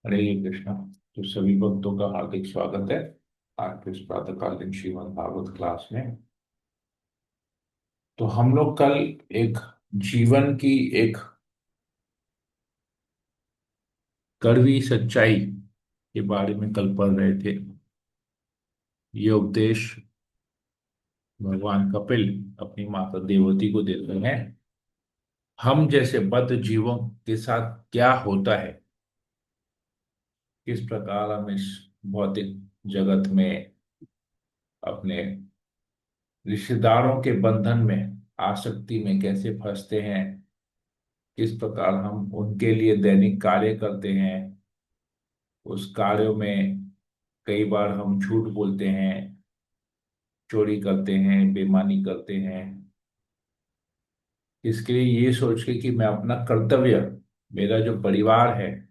हरे कृष्णा। तो सभी भक्तों का हार्दिक स्वागत है आज के इस प्रातःकालीन श्रीमद् भागवत क्लास में। तो हम लोग कल एक जीवन की एक कड़वी सच्चाई के बारे में कल पढ़ रहे थे। ये उपदेश भगवान कपिल अपनी माता देवती को देते हैं। हम जैसे बद्ध जीवों के साथ क्या होता है, किस प्रकार हम इस भौतिक जगत में अपने रिश्तेदारों के बंधन में आसक्ति में कैसे फंसते हैं, किस प्रकार हम उनके लिए दैनिक कार्य करते हैं। उस कार्यों में कई बार हम झूठ बोलते हैं, चोरी करते हैं, बेईमानी करते हैं। इसके लिए ये सोच के कि मैं अपना कर्तव्य, मेरा जो परिवार है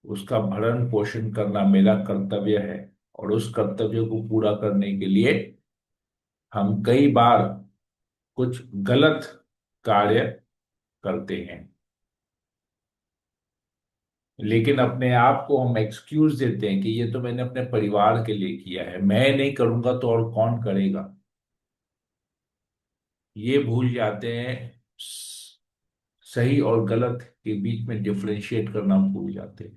उसका भरण पोषण करना मेरा कर्तव्य है, और उस कर्तव्य को पूरा करने के लिए हम कई बार कुछ गलत कार्य करते हैं। लेकिन अपने आप को हम एक्सक्यूज देते हैं कि ये तो मैंने अपने परिवार के लिए किया है, मैं नहीं करूंगा तो और कौन करेगा। ये भूल जाते हैं, सही और गलत के बीच में डिफरेंशिएट करना भूल जाते हैं।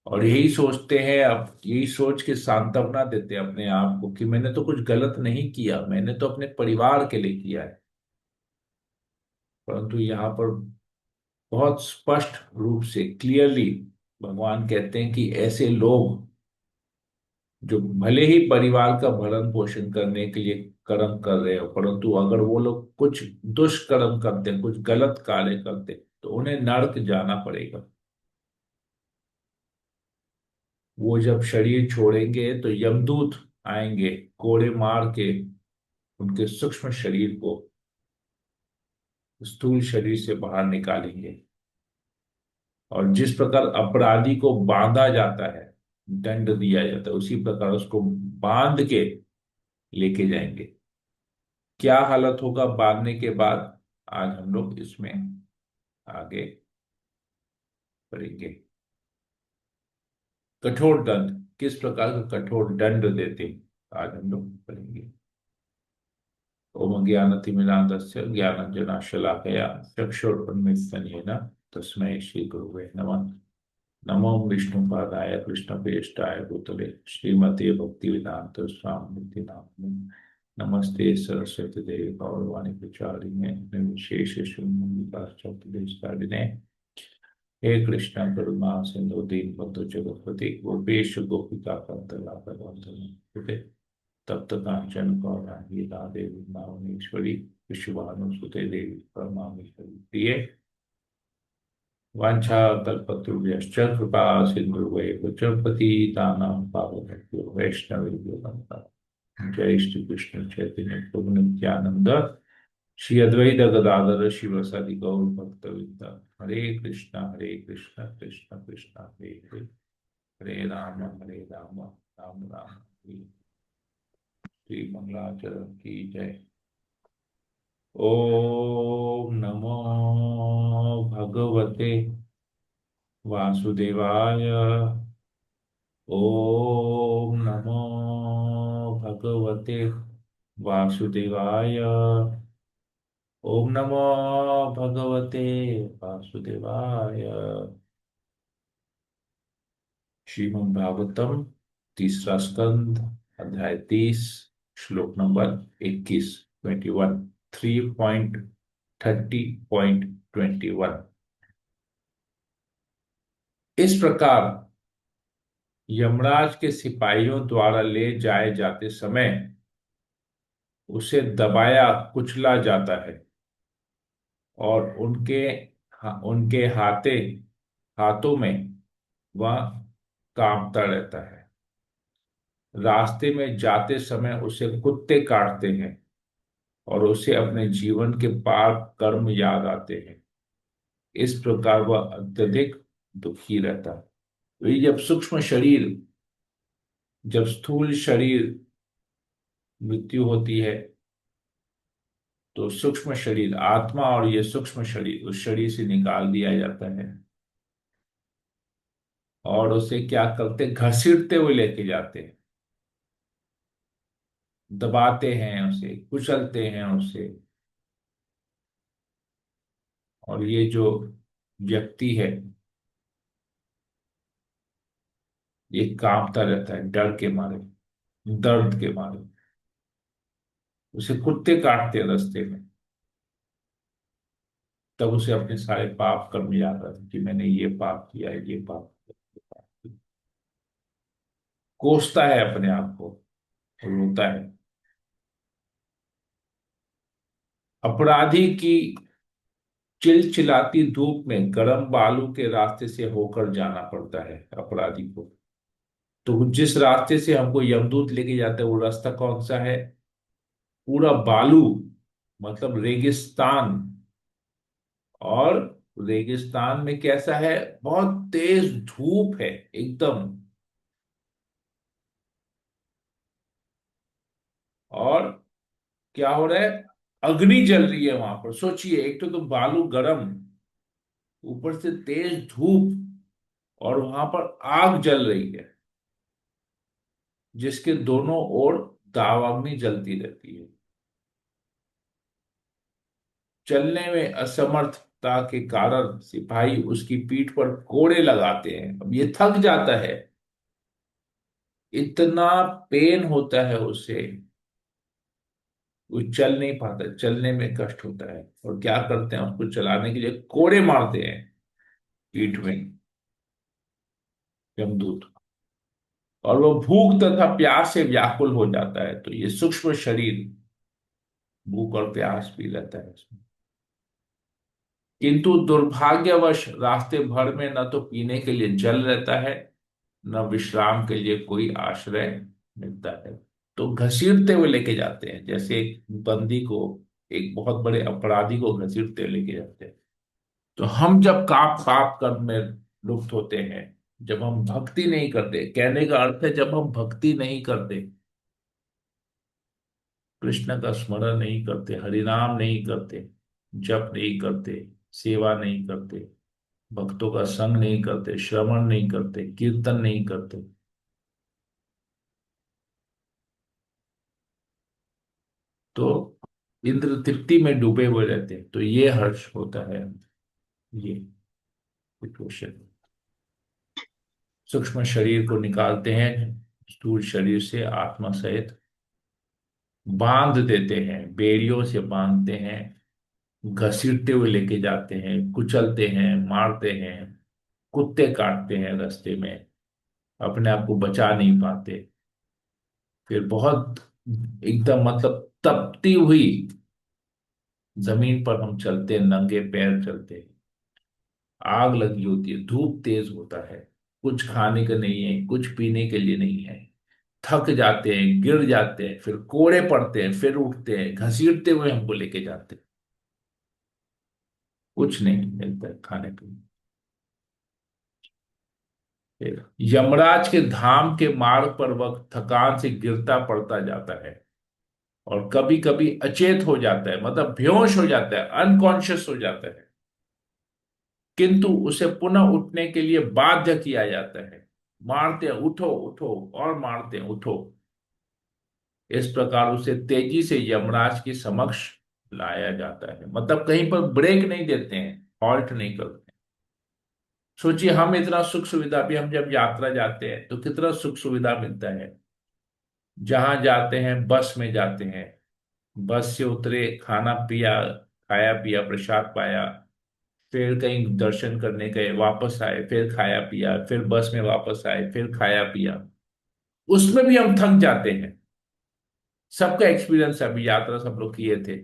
और यही सोचते हैं, अब यही सोच के सांत्वना देते हैं अपने आप को कि मैंने तो कुछ गलत नहीं किया, मैंने तो अपने परिवार के लिए किया है। परंतु यहाँ पर बहुत स्पष्ट रूप से क्लियरली भगवान कहते हैं कि ऐसे लोग जो भले ही परिवार का भरण पोषण करने के लिए कर्म कर रहे हो, परंतु अगर वो लोग कुछ दुष्कर्म करते हैं, कुछ गलत कार्य करते हैं, तो उन्हें नरक जाना पड़ेगा। वो जब शरीर छोड़ेंगे तो यमदूत आएंगे, कोड़े मार के उनके सूक्ष्म शरीर को स्थूल शरीर से बाहर निकालेंगे। और जिस प्रकार अपराधी को बांधा जाता है, दंड दिया जाता है, उसी प्रकार उसको बांध के लेके जाएंगे। क्या हालत होगा बांधने के बाद, आज हम लोग इसमें आगे पढ़ेंगे। कठोर दंड, किस प्रकार का कठोर दंड देते, आज हम लोग पढ़ेंगे। ओम ज्ञानतिमिरान्धस्य ज्ञानाञ्जनशलाकया चक्षुरुन्मीलितं तस्मै श्री गुरुवे नमः। नमो विष्णुपादाय कृष्णप्रेष्ठाय भूतले श्रीमते भक्तिवेदांत स्वामी नामिने। नमस्ते सरस्वती देवी गौरवाणी प्रचारिणे निर्विशेष शून्यवासोपदेशकारिणे। हे कृष्ण करुणा सिंधु दीनबंधु जगत्पते गोपेश गोपिका कांत तप्त कांचन गौरांगी राधे वृंदावनेश्वरी विश्वभानुसुते देवी परमामेश्वरी प्रिय। वाञ्छाकल्पतरुभ्यश्च कृपा सिन्धुर्वैव च पतितानां पावनेभ्यो वैष्णवेभ्यो नमः। जय श्री कृष्ण चैतन्य प्रभु नित्यानंद, श्री अद्वैत गदाधर शिवसदि गौर भक्तवृंद। हरे कृष्ण कृष्ण कृष्ण हरे हरे, हरे राम राम राम हरे। श्री मंगलाचरण की जय। ओम नमो भगवते वासुदेवाय। ओम नमो भगवते वासुदेवाय। ओम नमो भगवते वासुदेवाय। श्रीमद् भागवतम तीसरा स्कंद, अध्याय 30, श्लोक नंबर 21, 21, 3.30.21। इस प्रकार यमराज के सिपाहियों द्वारा ले जाए जाते समय उसे दबाया कुचला जाता है, और उनके हाथों में वह कांपता रहता है। रास्ते में जाते समय उसे कुत्ते काटते हैं, और उसे अपने जीवन के पाप कर्म याद आते हैं। इस प्रकार वह अत्यधिक दुखी रहता है। तो ये जब स्थूल शरीर मृत्यु होती है, तो सूक्ष्म शरीर आत्मा और ये सूक्ष्म शरीर उस शरीर से निकाल दिया जाता है। और उसे क्या करते, घसीटते हुए लेके जाते हैं, दबाते हैं उसे, कुचलते हैं उसे। और ये जो व्यक्ति है, ये कांपता रहता है डर के मारे, दर्द के मारे। उसे कुत्ते काटते हैं रास्ते में। तब उसे अपने सारे पाप कर्म याद आते हैं कि मैंने ये पाप किया है, ये पाप किया, ये पाप किया। कोसता है अपने आप को और रोता है। अपराधी की चिलचिलाती धूप में गर्म बालू के रास्ते से होकर जाना पड़ता है अपराधी को। तो जिस रास्ते से हमको यमदूत लेके जाते हैं वो रास्ता कौन सा है? पूरा बालू, मतलब रेगिस्तान। और रेगिस्तान में कैसा है? बहुत तेज धूप है एकदम। और क्या हो रहा है? अग्नि जल रही है वहां पर। सोचिए, एक तो बालू गरम, ऊपर से तेज धूप, और वहां पर आग जल रही है, जिसके दोनों ओर दावाग्नि जलती रहती है। चलने में असमर्थता के कारण सिपाही उसकी पीठ पर कोड़े लगाते हैं। अब ये थक जाता है, इतना पेन होता है उसे, वो चल नहीं पाता, चलने में कष्ट होता है। और क्या करते हैं, उसको चलाने के लिए कोड़े मारते हैं पीठ में यमदूत। और वो भूख तथा प्यास से व्याकुल हो जाता है। तो ये सूक्ष्म शरीर भूख और प्यास भी रहता है इसमें। किंतु दुर्भाग्यवश रास्ते भर में न तो पीने के लिए जल रहता है, न विश्राम के लिए कोई आश्रय मिलता है। तो घसीटते हुए लेके जाते हैं, जैसे एक बंदी को, एक बहुत बड़े अपराधी को घसीटते हुए लेके जाते हैं। तो हम जब पाप पाप कर्म में लुप्त होते हैं, जब हम भक्ति नहीं करते, कहने का अर्थ है जब हम भक्ति नहीं करते, कृष्ण का स्मरण नहीं करते, हरिनाम नहीं करते, जप नहीं करते, सेवा नहीं करते, भक्तों का संग नहीं करते, श्रवण नहीं करते, कीर्तन नहीं करते, तो इंद्र तृप्ति में डूबे हुए रहते हैं। तो ये हर्ष होता है, ये क्वेश्चन। सूक्ष्म शरीर को निकालते हैं स्थूल शरीर से, आत्मा सहित बांध देते हैं, बेड़ियों से बांधते हैं, घसीटते हुए लेके जाते हैं, कुचलते हैं, मारते हैं, कुत्ते काटते हैं रास्ते में, अपने आप को बचा नहीं पाते। फिर बहुत एकदम मतलब तपती हुई जमीन पर हम चलते हैं, नंगे पैर चलते हैं। आग लगी होती है, धूप तेज होता है, कुछ खाने का नहीं है, कुछ पीने के लिए नहीं है। थक जाते हैं, गिर जाते हैं, फिर कोड़े पड़ते हैं, फिर उठते हैं, घसीटते हुए हमको लेके जाते हैं। कुछ नहीं मिलता है खाने पीने। फिर यमराज के धाम के मार्ग पर वक्त थकान से गिरता पड़ता जाता है, और कभी कभी अचेत हो जाता है, मतलब बेहोश हो जाता है, अनकॉन्शियस हो जाता है। किंतु उसे पुनः उठने के लिए बाध्य किया जाता है। मारते हैं, उठो उठो, और मारते हैं, उठो। इस प्रकार उसे तेजी से यमराज के समक्ष लाया जाता है। मतलब कहीं पर ब्रेक नहीं देते हैं, हॉल्ट नहीं करते। सोचिए, हम इतना सुख सुविधा भी, हम जब यात्रा जाते हैं तो कितना सुख सुविधा मिलता है। जहां जाते हैं बस में जाते हैं, बस से उतरे, खाना पिया, खाया पिया, प्रसाद पाया, फिर कहीं दर्शन करने गए, वापस आए, फिर खाया पिया, फिर बस में वापस आए, फिर खाया पिया। उसमें भी हम थक जाते हैं। सबका एक्सपीरियंस है, अभी यात्रा सब लोग किए थे,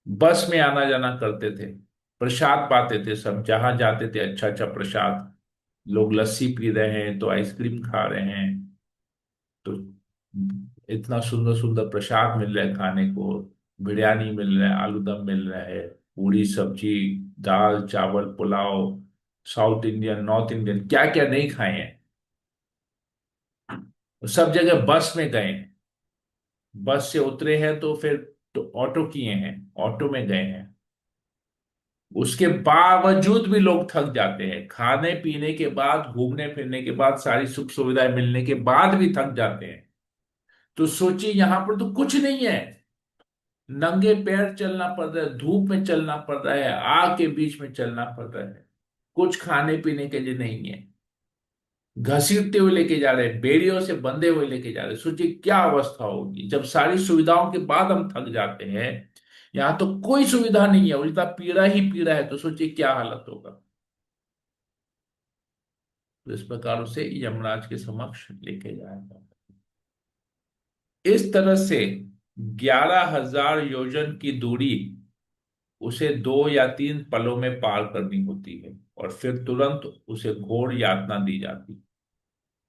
बस में आना जाना करते थे, प्रसाद पाते थे, सब जहां जाते थे अच्छा अच्छा प्रसाद। लोग लस्सी पी रहे हैं तो आइसक्रीम खा रहे हैं, तो इतना सुंदर सुंदर प्रसाद मिल रहा है खाने को। बिरयानी मिल रहा है, आलू दम मिल रहा है, पूरी सब्जी, दाल चावल pulao, south Indian north Indian, क्या क्या नहीं खाए हैं। सब जगह बस में गए हैं, बस से उतरे हैं तो फिर तो ऑटो किए हैं, ऑटो में गए हैं। उसके बावजूद भी लोग थक जाते हैं, खाने पीने के बाद, घूमने फिरने के बाद, सारी सुख सुविधाएं मिलने के बाद भी थक जाते हैं। तो सोचिए यहां पर तो कुछ नहीं है, नंगे पैर चलना पड़ रहा है, धूप में चलना पड़ रहा है, आग के बीच में चलना पड़ रहा है, कुछ खाने पीने के लिए नहीं है, घसीटते हुए लेके जा रहे हैं, बेड़ियों से बंधे हुए लेके जा रहे हैं। सोचिए क्या अवस्था होगी जब सारी सुविधाओं के बाद हम थक जाते हैं। यहां तो कोई सुविधा नहीं है, उल्टा पीड़ा ही पीड़ा है, तो सोचिए क्या हालत होगा। तो इस प्रकार उसे यमराज के समक्ष लेके जाएगा। इस तरह से 11,000 योजन की दूरी उसे 2 या 3 पलों में पार करनी होती है, और फिर तुरंत उसे घोर यातना दी जाती,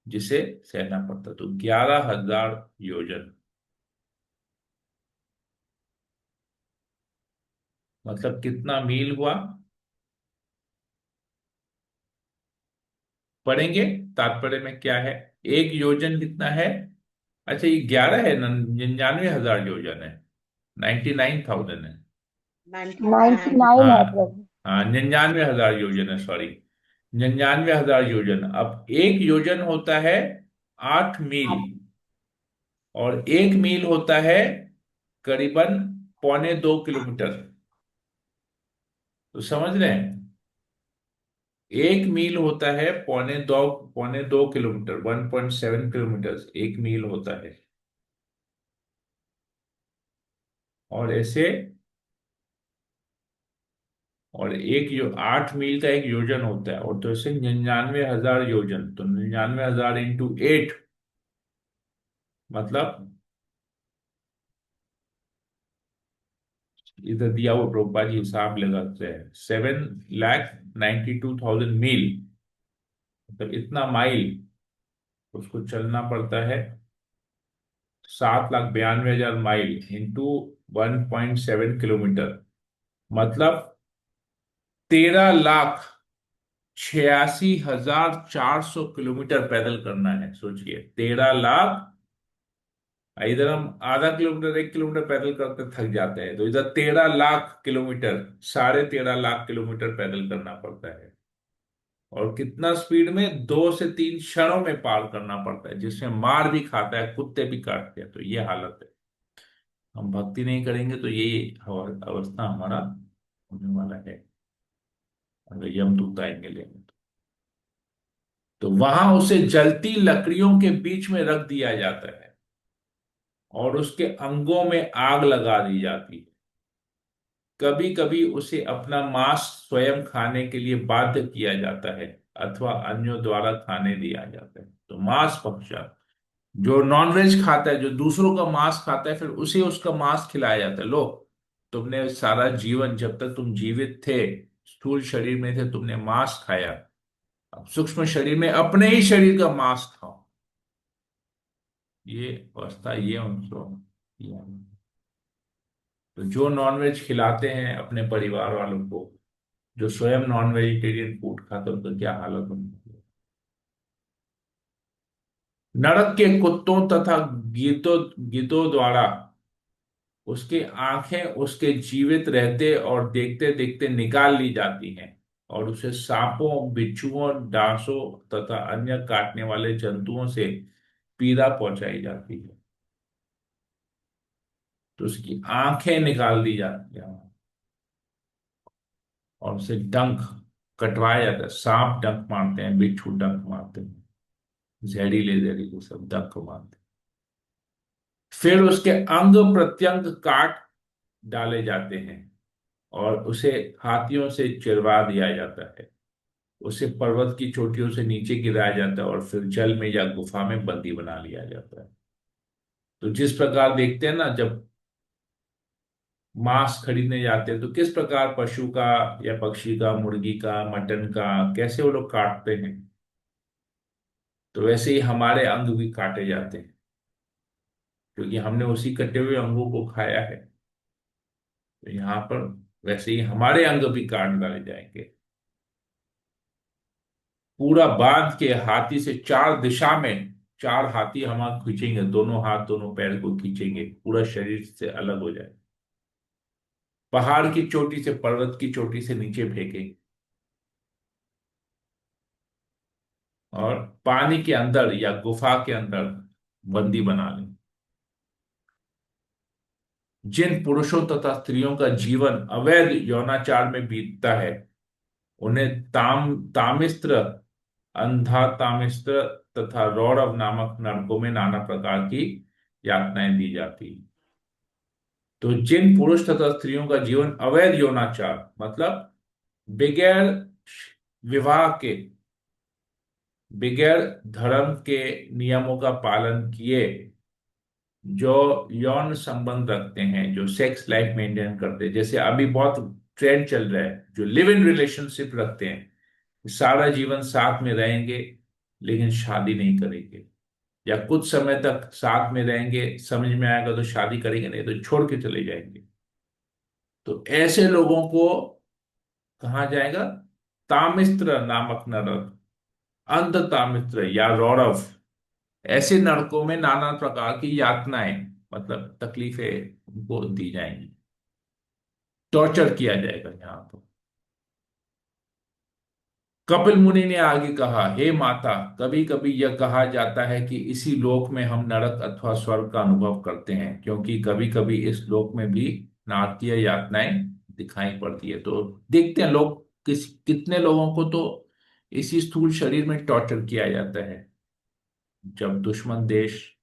जिसे सहना पड़ता। तो 11,000 योजन मतलब कितना मील हुआ, पढ़ेंगे। तात्पर्य में क्या है, एक योजन कितना है? अच्छा ये 11 है, 99,000 योजन है, 99,000 है। 99। 99 है हाँ प्रभु। हाँ, 99,000 योजन है, सॉरी, 99,000 योजन। अब एक योजन होता है 8 मील, आप और 1 मील होता है करीबन 1.25 किलोमीटर। तो समझ रहे हैं, 1 मील होता है 1.25 किलोमीटर, 1.7 किलोमीटर 1 मील होता है। और ऐसे, और 8 मील का एक योजन होता है, और तो ऐसे 99,000 योजन, तो 99,000 × 8, मतलब इधर दिया हुआ प्रभुपाद जी हिसाब लगाते हैं, 7,92,000 मील, मतलब इतना माइल उसको चलना पड़ता है। 7,92,000 माइल इंटू 1.7 किलोमीटर, मतलब 13,86,400 किलोमीटर पैदल करना है। सोचिए 13 लाख, इधर हम ½ किलोमीटर 1 किलोमीटर पैदल करते थक जाते हैं, तो इधर 13 लाख किलोमीटर, 13.5 लाख किलोमीटर पैदल करना पड़ता है। और कितना स्पीड में, 2 से 3 क्षणों में पार करना पड़ता है, जिसमें मार भी खाता है, कुत्ते भी काटते हैं। तो ये हालत है, हम भक्ति नहीं करेंगे तो ये अवस्था हमारा होने वाला है, अगर यमदूत आएंगे लेने तो वहां उसे जलती लकड़ियों के बीच में रख दिया जाता है, और उसके अंगों में आग लगा दी जाती है। कभी कभी उसे अपना मांस स्वयं खाने के लिए बाध्य किया जाता है, अथवा अन्यों द्वारा खाने दिया जाता है। तो मांस भक्षण, जो नॉनवेज खाता है, जो दूसरों का मांस खाता है, फिर उसे उसका मांस खिलाया जाता है। लो, तुमने सारा जीवन, जब तक तुम जीवित थे, स्थूल शरीर में थे, तुमने मांस खाया, अब सूक्ष्म शरीर में अपने ही शरीर का मांस खाओ। ये अवस्था, ये उनको किया। तो जो नॉनवेज खिलाते हैं अपने परिवार वालों को, जो स्वयं नॉन वेजिटेरियन फूड खाते हैं, उनका क्या हालत होती है। नरक के कुत्तों तथा गीतों गीतों द्वारा उसकी आंखें उसके जीवित रहते और देखते देखते निकाल ली जाती हैं, और उसे सांपों, बिच्छुओं, डांसों तथा अन्य काटने वाले जंतुओं से पीड़ा पहुंचाई जाती है। तो उसकी आंखें निकाल दी जाती हैं, और उसे डंक कटवाया जाता है। सांप डंक मारते हैं, बिच्छू डंक मारते हैं, जहरीले जहरीले सब डंक मारते हैं। फिर उसके अंग प्रत्यंग काट डाले जाते हैं, और उसे हाथियों से चिरवा दिया जाता है। उसे पर्वत की चोटियों से नीचे गिराया जाता है, और फिर जल में या गुफा में बंदी बना लिया जाता है। तो जिस प्रकार देखते हैं ना, जब मांस खरीदने जाते हैं, तो किस प्रकार पशु का या पक्षी का, मुर्गी का, मटन का, कैसे वो लोग काटते हैं, तो वैसे ही हमारे अंग भी काटे जाते हैं, क्योंकि हमने उसी कटे हुए अंगों को खाया है। तो यहाँ पर वैसे ही हमारे अंग भी काट डाले जाएंगे, पूरा बांध के हाथी से 4 दिशा में, 4 हाथी हम खींचेंगे, दोनों हाथ दोनों पैर को खींचेंगे, पूरा शरीर से अलग हो जाए। पहाड़ की चोटी से, पर्वत की चोटी से नीचे फेंकेंगे और पानी के अंदर या गुफा के अंदर बंदी बना लें। जिन पुरुषों तथा स्त्रियों का जीवन अवैध यौनाचार में बीतता है उन्हें तामिस्त्र, अंधा तामिस्त्र तथा रौरव नामक नरकों में नाना प्रकार की यातनाएं दी जाती हैं। तो जिन पुरुष तथा स्त्रियों का जीवन अवैध यौनाचार मतलब बगैर विवाह के, बगैर धर्म के नियमों का पालन किए, जो यौन संबंध रखते हैं, जो सेक्स लाइफ मेंटेन करते हैं, जैसे अभी बहुत ट्रेंड चल रहा है, जो लिव इन रिलेशनशिप रखते हैं, सारा जीवन साथ में रहेंगे लेकिन शादी नहीं करेंगे, या कुछ समय तक साथ में रहेंगे, समझ में आएगा तो शादी करेंगे, नहीं तो छोड़ के चले जाएंगे। तो ऐसे लोगों को कहा जाएगा तामिस्त्र नामक नरक, अंध तामिस्त्र या रौरव। ऐसे नरकों में नाना प्रकार की यातनाएं मतलब तकलीफें उनको दी जाएंगी, टॉर्चर किया जाएगा यहाँ पर। कपिल मुनि ने आगे कहा, हे माता, कभी कभी यह कहा जाता है कि इसी लोक में हम नरक अथवा स्वर्ग का अनुभव करते हैं, क्योंकि कभी कभी इस लोक में भी नारकीय यातनाएं दिखाई पड़ती है। तो देखते हैं लोग, कितने लोगों को तो इसी स्थूल शरीर में टॉर्चर किया जाता है, जब दुश्मन देश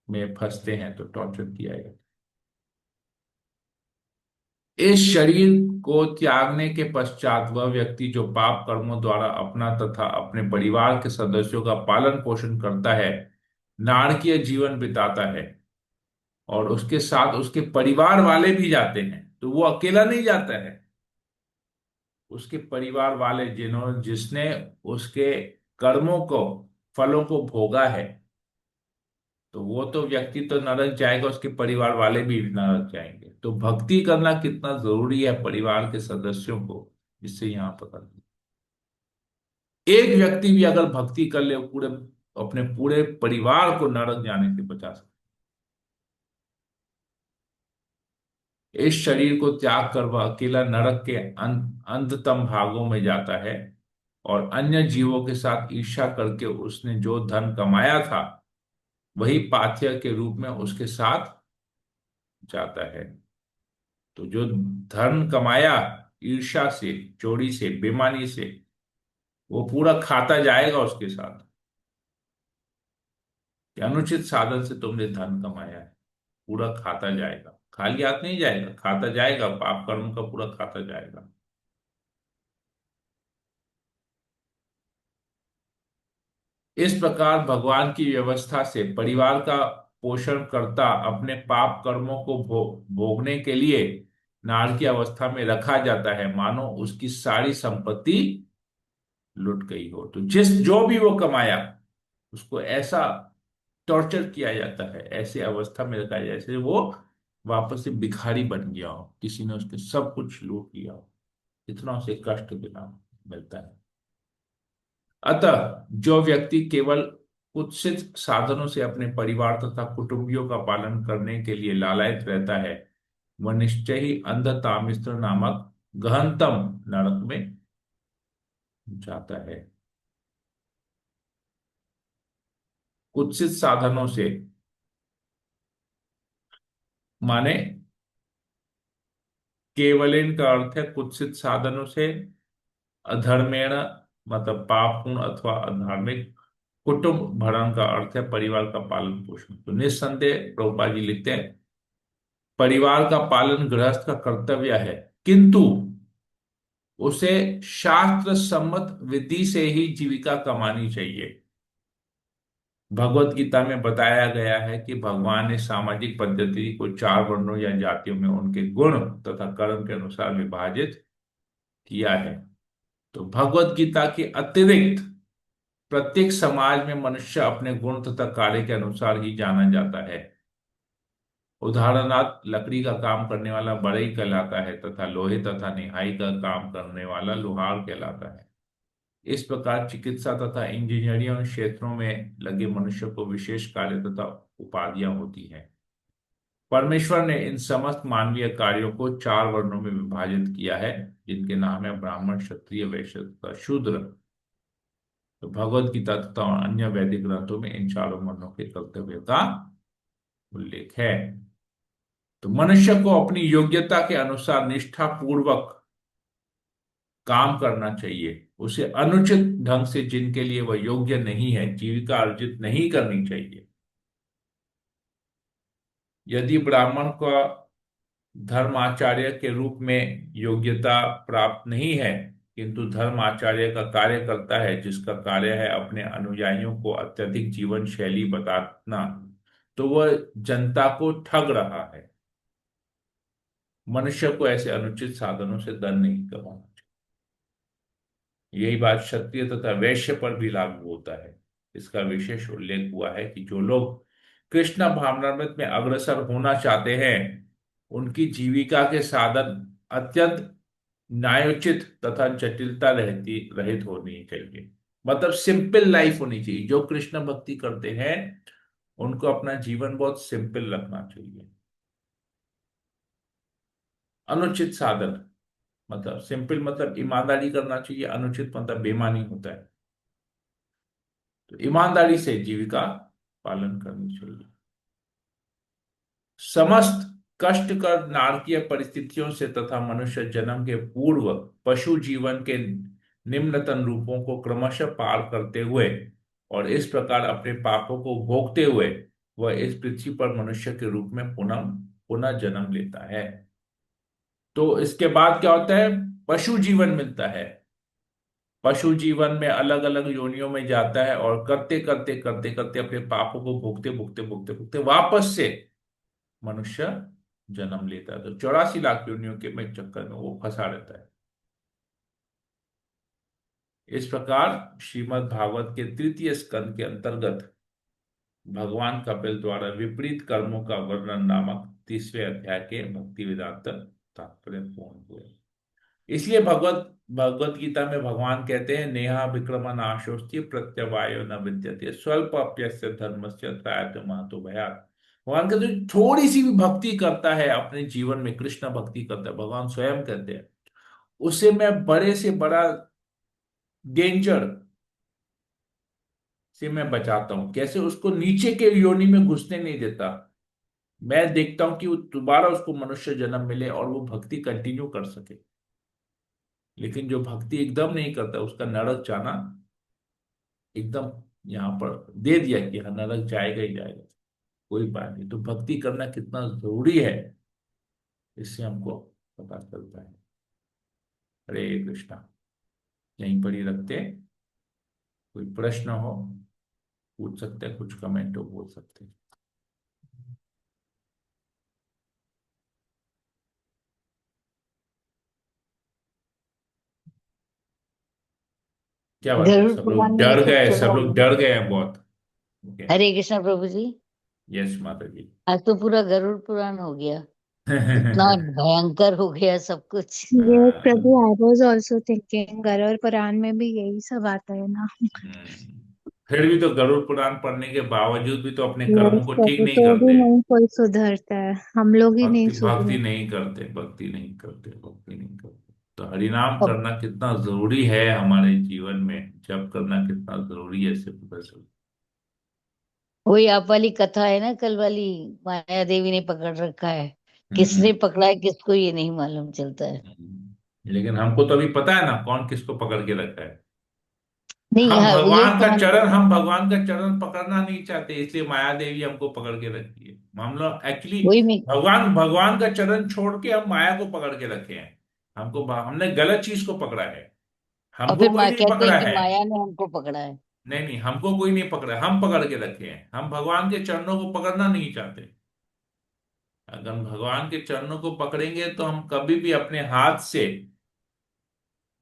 में फंसते हैं तो टॉर्चर किया जाता है। इस शरीर को त्यागने के पश्चात वह व्यक्ति जो पाप कर्मों द्वारा अपना तथा अपने परिवार के सदस्यों का पालन पोषण करता है, नारकीय जीवन बिताता है, और उसके साथ उसके परिवार वाले भी जाते हैं, तो वो अकेला नहीं जाता है, उसके परिवार वाले जिसने उसके कर्मों को, फलों को भोगा है, तो वो तो व्यक्ति तो नरक जाएगा, उसके परिवार वाले भी नरक जाएंगे। तो भक्ति करना कितना जरूरी है परिवार के सदस्यों को, इससे यहाँ पता लगता है। एक व्यक्ति भी अगर भक्ति कर ले, वो पूरे अपने पूरे परिवार को नरक जाने से बचा सकता है। इस शरीर को त्याग कर वह अकेला नरक के अंततम भागों में जाता है, और अन्य जीवों के साथ ईर्ष्या करके उसने जो धन कमाया था वही पाथेय के रूप में उसके साथ जाता है। तो जो धन कमाया ईर्ष्या से, चोरी से, बेईमानी से, वो पूरा खाता जाएगा उसके साथ, कि अनुचित साधन से तुमने धन कमाया है, पूरा खाता जाएगा, खाली हाथ नहीं जाएगा, खाता जाएगा, पाप कर्म का पूरा खाता जाएगा। इस प्रकार भगवान की व्यवस्था से परिवार का पोषण करता अपने पाप कर्मों को भोगने के लिए नार की अवस्था में रखा जाता है, मानो उसकी सारी संपत्ति लुट गई हो। तो जो भी वो कमाया उसको ऐसा टॉर्चर किया जाता है, ऐसे अवस्था में रखा जाए जैसे वो वापस से भिखारी बन गया हो, किसी ने उसके सब कुछ लूट लिया हो, इतना उसे कष्ट देना मिलता है। अतः जो व्यक्ति केवल कुत्सित साधनों से अपने परिवार तथा कुटुंबियों का पालन करने के लिए लालायित रहता है, वह निश्चय ही अंध तामिस्त्र नामक गहनतम नरक में जाता है। कुत्सित साधनों से माने, केवलिन का अर्थ है कुत्सित साधनों से, अधर्मेण मतलब पाप पूर्ण अथवा अधार्मिक, कुटुंब भरण का अर्थ है परिवार का पालन पोषण। तो निस्संदेह प्रभुपाद जी लिखते हैं, परिवार का पालन गृहस्थ का कर्तव्य है, किंतु उसे शास्त्र सम्मत विधि से ही जीविका कमानी चाहिए। भगवत गीता में बताया गया है कि भगवान ने सामाजिक पद्धति को चार वर्णों या जातियों में उनके गुण तथा कर्म के अनुसार विभाजित किया है। तो भगवत गीता के अतिरिक्त प्रत्येक समाज में मनुष्य अपने गुण तथा कार्य के अनुसार ही जाना जाता है। उदाहरणार्थ, लकड़ी का काम करने वाला बढ़ई कहलाता है तथा लोहे तथा निहाई का काम करने वाला लोहार कहलाता है। इस प्रकार चिकित्सा तथा इंजीनियरिंग क्षेत्रों में लगे मनुष्य को विशेष कार्य तथा उपाधियां होती हैं। परमेश्वर ने इन समस्त मानवीय कार्यों को 4 वर्णों में विभाजित किया है, जिनके नाम है ब्राह्मण, क्षत्रिय, वैश्य तथा शूद्र। तो भगवत गीता तथा अन्य वैदिक ग्रंथों में इन 4 वर्णों के कर्तव्य का उल्लेख है। तो मनुष्य को अपनी योग्यता के अनुसार निष्ठा पूर्वक काम करना चाहिए। उसे अनुचित ढंग से, जिनके लिए वह योग्य नहीं है, जीविका अर्जित नहीं करनी चाहिए। यदि ब्राह्मण का धर्माचार्य के रूप में योग्यता प्राप्त नहीं है, किंतु धर्माचार्य का कार्य करता है, जिसका कार्य है अपने अनुयायियों को अत्यधिक जीवन शैली बताना, तो वह जनता को ठग रहा है। मनुष्य को ऐसे अनुचित साधनों से धन नहीं कमाना। यही बात क्षत्रिय तथा वैश्य पर भी लागू होता है। इसका विशेष उल्लेख हुआ है कि जो लोग कृष्ण भावनामृत में अग्रसर होना चाहते हैं, उनकी जीविका के साधन अत्यंत न्यायोचित तथा जटिलता रहती रहित होनी चाहिए। मतलब सिंपल लाइफ होनी चाहिए। जो कृष्ण भक्ति करते हैं, उनको अपना जीवन बहुत सिंपल रखना चाहिए। अनुचित साधन मतलब सिंपल मतलब ईमानदारी करना चाहिए, अनुचित मतलब बेईमानी होता है। तो ईमानदारी से जीविका पालन करनी चाहिए। समस्त कष्टकर नारकीय परिस्थितियों से तथा मनुष्य जन्म के पूर्व पशु जीवन के निम्नतम रूपों को क्रमशः पार करते हुए और इस प्रकार अपने पापों को भोगते हुए वह इस पृथ्वी पर मनुष्य के रूप में पुनः पुनः जन्म लेता है। तो इसके बाद क्या होता है? पशु जीवन मिलता है। पशु जीवन में अलग अलग योनियों में जाता है और करते करते करते करते अपने पापों को भोगते भोगते भोगते भोगते वापस से मनुष्य जन्म लेता है। तो 84 लाख योनियों के में चक्कर में वो फंसा रहता है। इस प्रकार श्रीमद् भागवत के तृतीय स्कंद के अंतर्गत भगवान कपिल द्वारा विपरीत कर्मों का वर्णन नामक 30वें अध्याय के भक्ति वेदांत तात्पर्य पूर्ण हुए। इसलिए भगवत भगवत गीता में भगवान कहते हैं, नेहा विक्रम नाशोस्ति प्रत्यवायो न विद्यते स्वल्प अप्यस्य धर्मस्य त्रायते महतो भयात्। भगवान कहते हैं थोड़ी सी भी भक्ति करता है अपने जीवन में, कृष्ण भक्ति करता है, भगवान स्वयं कहते हैं, उसे मैं बड़े से बड़ा डेंजर से मैं बचाता हूं। कैसे? उसको नीचे के योनि में घुसने नहीं देता। मैं देखता हूं कि वो दोबारा उसको मनुष्य जन्म मिले और वो भक्ति कंटिन्यू कर सके। लेकिन जो भक्ति एकदम नहीं करता, उसका नरक जाना एकदम यहाँ पर दे दिया कि हाँ नरक जाएगा ही जाएगा, कोई बात नहीं। तो भक्ति करना कितना जरूरी है, इससे हमको पता चलता है। हरे कृष्णा। यहीं पर ही रखते हैं। कोई प्रश्न हो पूछ सकते हैं, कुछ कमेंट हो बोल सकते हैं। क्या बात है, गरुड़ सब पुराण लोग में डर एक गए, थोड़ा। सब लोग डर गए हैं बहुत। ओके। हरे कृष्ण प्रभु जी। यस माता जी। आज तो पूरा गरुड़ पुराण हो गया। इतना भयंकर हो गया सब कुछ। ये प्रभु, I was also thinking Garuda Purana में भी यही सब आता है ना। फिर भी तो गरुड़ पुराण पढ़ने के बावजूद भी तो अपने कर्मों यस को ठीक प्रभु, नहीं तो भी करते। नहीं कोई सुधरता है, हम लोग ही नहीं भक्ति भक्ति सुधरे। नहीं करते, भक्ति नहीं करते, भक्ति नहीं करते। तो हरिनाम अब करना कितना जरूरी है हमारे जीवन में, जप करना कितना जरूरी है, इससे पता चलता वही आप वाली कथा है ना कल वाली, माया देवी ने पकड़ रखा है। है। किसने पकड़ा है किसको ये नहीं मालूम चलता है। लेकिन हमको तो अभी पता है ना कौन किसको पकड़ के रखा है। नहीं, हम हाँ ये भगवान का कहानी चरण पता है। हम भगवान का चरण पकड़ना नहीं चाहते, इसलिए माया देवी हमको पकड़ के रखी है। हम लोग एक्चुअली वही मैं। भगवान भगवान का चरण छोड़ के हम माया को पकड़ के रखे हैं। हमने गलत चीज को पकड़ा है। और हमको फिर कोई माँ नहीं कहते पकड़ा हैं कि है। माया ने हमको पकड़ा है। नहीं नहीं, हमको कोई नहीं पकड़ा, हम पकड़ के रखे हैं। हम भगवान के चरणों को पकड़ना नहीं चाहते। अगर हम भगवान के चरणों को पकड़ेंगे तो हम कभी भी अपने हाथ से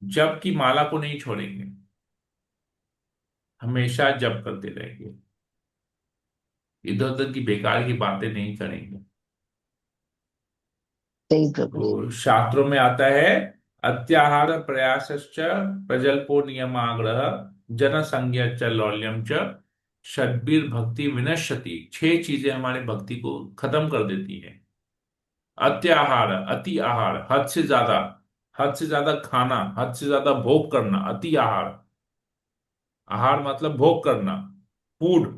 जप की माला को नहीं छोड़ेंगे, हमेशा जप करते रहेंगे, इधर उधर की बेकार की बातें नहीं करेंगे। सही प्रभु। तो शास्त्रों में आता है, अत्याहार प्रयासश्च प्रजल्पो नियमाग्रह जन संज्ञा च लौल्यम च षड्बीर भक्ति विनश्यति। 6 चीजें हमारे भक्ति को खत्म कर देती हैं। अत्याहार, अति आहार, हद से ज्यादा खाना, हद से ज्यादा भोग करना, अति आहार। आहार मतलब भोग करना, फूड।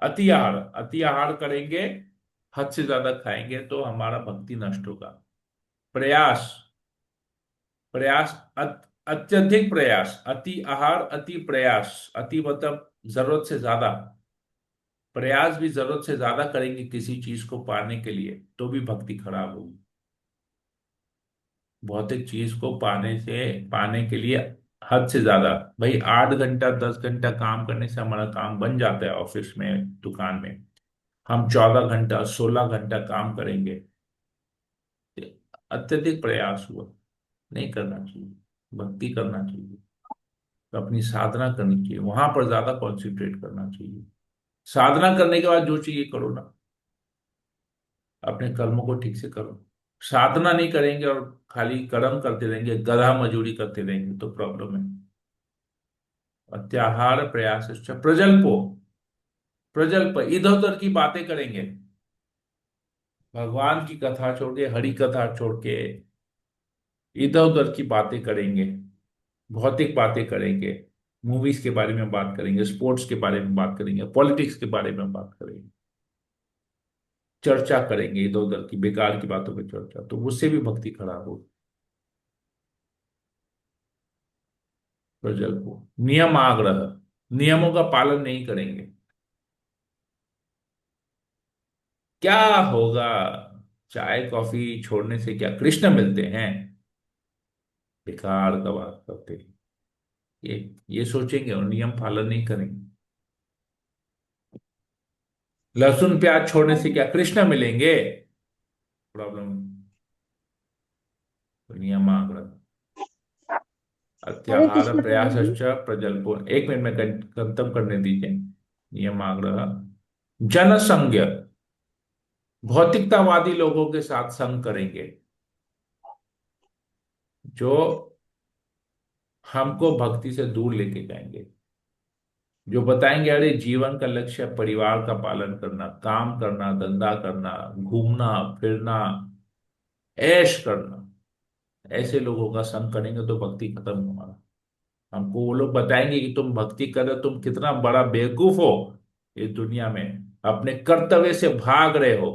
अति आहार करेंगे, हद से ज्यादा खाएंगे तो हमारा भक्ति नष्ट होगा। प्रयास, प्रयास अत्यधिक प्रयास, अति आहार, अति प्रयास। अति मतलब जरूरत से ज्यादा, प्रयास भी जरूरत से ज्यादा करेंगे किसी चीज को पाने के लिए तो भी भक्ति खराब होगी। भौतिक चीज को पाने के लिए हद से ज्यादा, भाई 8 घंटा 10 घंटा काम करने से हमारा काम बन जाता है ऑफिस में, दुकान में। हम 14 घंटा 16 घंटा काम करेंगे, अत्यधिक प्रयास हुआ, नहीं करना चाहिए। भक्ति करना चाहिए तो अपनी साधना करनी चाहिए, वहां पर ज्यादा कॉन्सेंट्रेट करना चाहिए। साधना करने के बाद जो चाहिए करो ना, अपने कर्मों को ठीक से करो। साधना नहीं करेंगे और खाली कर्म करते रहेंगे, गधा मजूरी करते रहेंगे तो प्रॉब्लम है। अत्याहार प्रयास प्रजल्पो, प्रजल्प इधर उधर की बातें करेंगे, भगवान की कथा छोड़ के, हरि कथा छोड़ के इधर उधर की बातें करेंगे, भौतिक बातें करेंगे, मूवीज के बारे में बात करेंगे, स्पोर्ट्स के बारे में बात करेंगे, पॉलिटिक्स के बारे में बात करेंगे, चर्चा करेंगे इधर उधर की बेकार की बातों पर चर्चा, तो उससे भी भक्ति खराब होगी। प्रजल्पो, नियम आग्रह, नियमों का पालन नहीं करेंगे, क्या होगा, चाय कॉफी छोड़ने से क्या कृष्ण मिलते हैं, बेकार का बात करते हैं। ये सोचेंगे और नियम पालन नहीं करेंगे। लहसुन प्याज छोड़ने से क्या कृष्ण मिलेंगे, प्रॉब्लम। तो नियम आग्रह, हरे अत्याहार कृष्ण प्रभु जी। प्रयासश्च प्रजल्पो, एक मिनट में खत्म करने दीजिए। नियम आग्रह, जनसंज्ञ, भौतिकतावादी लोगों के साथ संग करेंगे जो हमको भक्ति से दूर लेके जाएंगे, जो बताएंगे अरे जीवन का लक्ष्य है परिवार का पालन करना, काम करना, धंधा करना, घूमना फिरना, ऐश करना। ऐसे लोगों का संग करेंगे तो भक्ति खत्म होगा। हमको वो लोग बताएंगे कि तुम भक्ति कर रहे हो, तुम कितना बड़ा बेवकूफ हो इस दुनिया में, अपने कर्तव्य से भाग रहे हो,